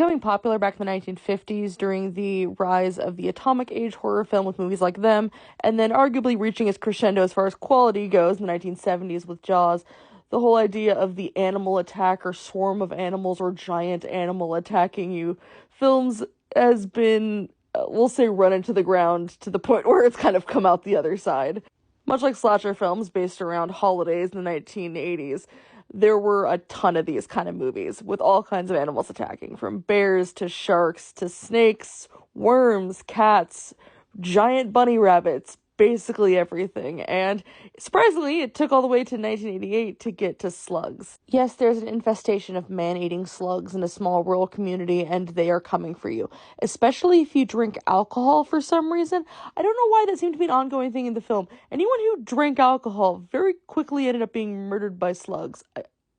becoming popular back in the 1950s during the rise of the atomic age horror film with movies like them, and then arguably reaching its crescendo as far as quality goes in the 1970s with Jaws. The whole idea of the animal attack or swarm of animals or giant animal attacking you films has been, we'll say, run into the ground to the point where it's kind of come out the other side. Much like slasher films based around holidays in the 1980s, there were a ton of these kind of movies with all kinds of animals attacking, from bears to sharks to snakes, worms, cats, giant bunny rabbits, basically everything. And surprisingly, it took all the way to 1988 to get to slugs. Yes, there's an infestation of man-eating slugs in a small rural community, and they are coming for you, especially if you drink alcohol for some reason. I don't know why that seemed to be an ongoing thing in the film. Anyone who drank alcohol very quickly ended up being murdered by slugs.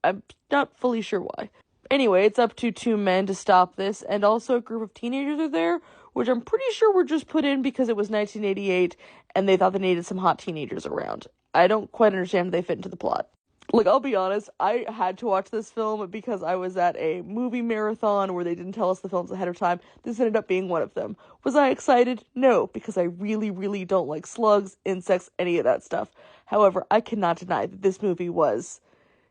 I'm not fully sure why. Anyway, it's up to two men to stop this, and also a group of teenagers are there, which I'm pretty sure were just put in because it was 1988 and they thought they needed some hot teenagers around. I don't quite understand how they fit into the plot. Like, I'll be honest, I had to watch this film because I was at a movie marathon where they didn't tell us the films ahead of time. This ended up being one of them. Was I excited? No, because I really, really don't like slugs, insects, any of that stuff. However, I cannot deny that this movie was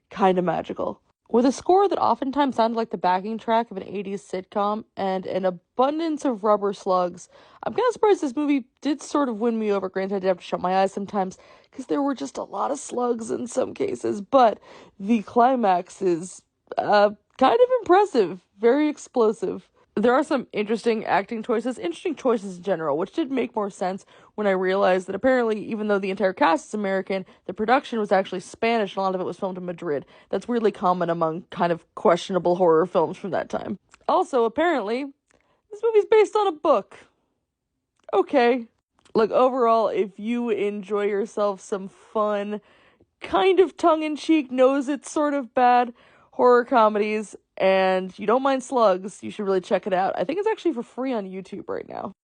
kind of magical. With a score that oftentimes sounded like the backing track of an 80s sitcom and an abundance of rubber slugs, I'm kind of surprised this movie did sort of win me over. Granted, I did have to shut my eyes sometimes because there were just a lot of slugs in some cases, but the climax is kind of impressive, very explosive. There are some interesting choices in general, which did make more sense when I realized that apparently, even though the entire cast is American, the production was actually Spanish and a lot of it was filmed in Madrid. That's weirdly common among kind of questionable horror films from that time. Also, apparently, this movie's based on a book. Okay. Like, overall, if you enjoy yourself some fun, kind of tongue-in-cheek, knows it's sort of bad horror comedies, and you don't mind slugs, you should really check it out. I think it's actually for free on YouTube right now.